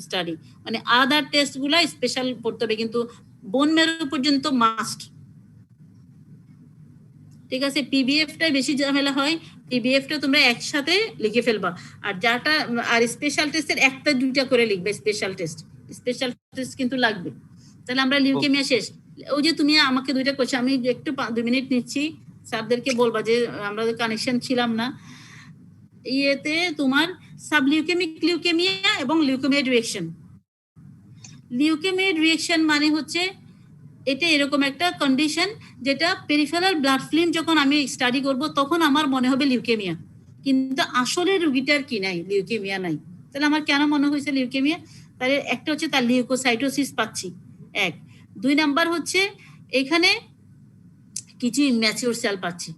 স্টাডি। মানে আদার টেস্ট গুলা স্পেশাল পড়তে হবে, কিন্তু বোন ম্যারো পর্যন্ত মাস্ট। ঠিক আছে, পিবিএফটাই বেশি ঝামেলা হয়, পিবিএফটা তোমরা একসাথে লিখে ফেলবা, আর যাটা আর স্পেশাল টেস্টের একটা দুইটা করে লিখবে, স্পেশাল টেস্ট কিন্তু লাগবে। তাহলে আমরা লিউকেমিয়া শেষ। ওই যে তুমি আমাকে দুইটা কোয়েশ্চেন, আমি একটু 2 মিনিট নিচ্ছি, স্যারদেরকে বলবা যে আমরা কানেকশন ছিলাম না। ইয়েতে তোমার সাবলিউকেমিক লিউকেমিয়া এবং লিউকেমিয়া রিঅ্যাকশন। লিউকেমিয়া রিঅ্যাকশন মানে হচ্ছে এটা এরকম একটা কন্ডিশন যেটা পেরিফেরাল ব্লাড ফিল্ম যখন আমি স্টাডি করব তখন আমার মনে হবে লিউকেমিয়া, কিন্তু আসলে রোগীটার কি নাই, লিউকেমিয়া নাই। তাহলে আমার কেন মনে হয়েছে লিউকেমিয়া? তাহলে একটা হচ্ছে তার লিউকোসাইটোসিস পাচ্ছি, এক। 2 নাম্বার হচ্ছে এখানে কিছু ইম্যাচিওর সেল পাচ্ছি।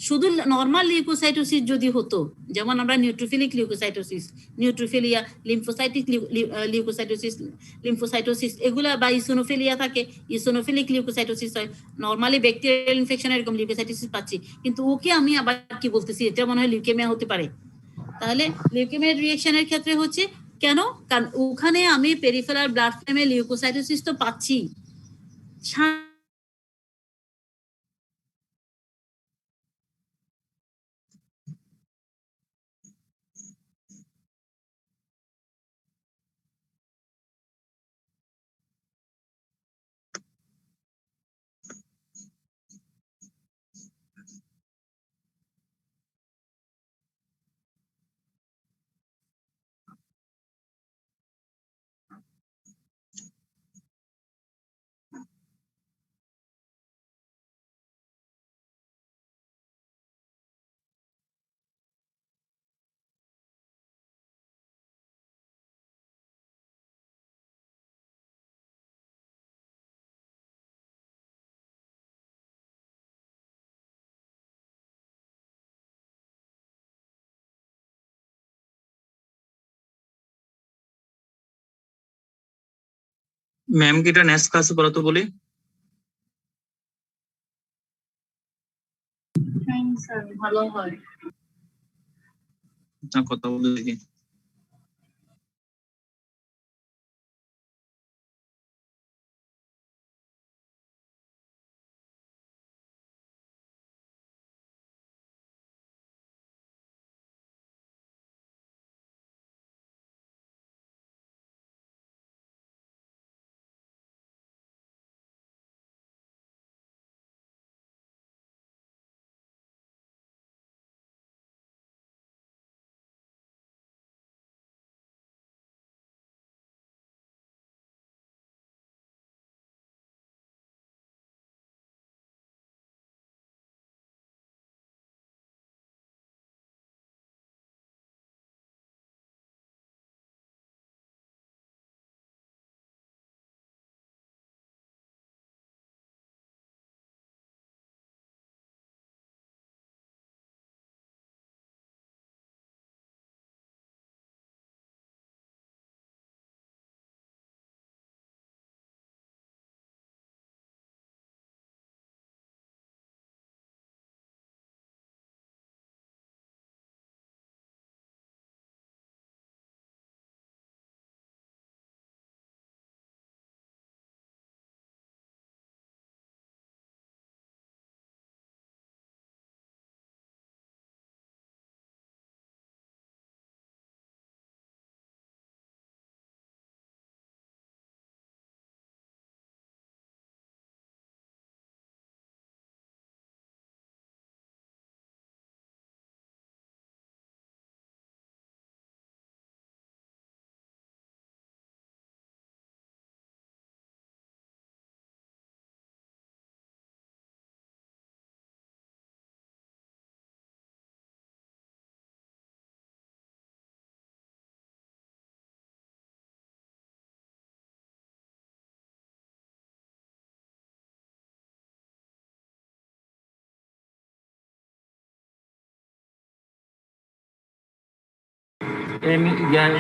শুধু নর্মাল লিউকোসাইটোসিস যদি হতো, যেমন আমরা নিউট্রোফিলিক লিউকোসাইটোসিস, নিউট্রোফিলিয়া, লিম্ফোসাইটিক লিউকোসাইটোসিস, লিম্ফোসাইটোসিস এগুলা, বা ইসোনোফিলিয়া থাকে, ইসোনোফিলিক লিউকোসাইটোসিস হয়। নর্মালি ব্যাকটেরিয়াল ইনফেকশন এরকম লিউকোসাইটোসিস পাচ্ছি, কিন্তু ওকে আমি আবার কি বলতেছি, এটা মনে হয় লিউকেমিয়া হতে পারে। তাহলে লিউকেমিয়া রিঅ্যাকশনের ক্ষেত্রে হচ্ছে কেন, কারণ ওখানে আমি পেরিফেরাল ব্লাড ফ্লেমে লিউকোসাইটোসিস তো পাচ্ছি। ম্যাম কি এটা নেক্সট ক্লাসে পড়াতো বলি? হ্যাঁ স্যার, ভালো হয়। না, কথা বলে দেখি।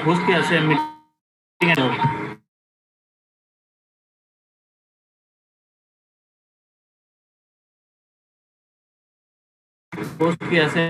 হোস্ট কে আছে মিটিং এ? হোস্ট কি আছে?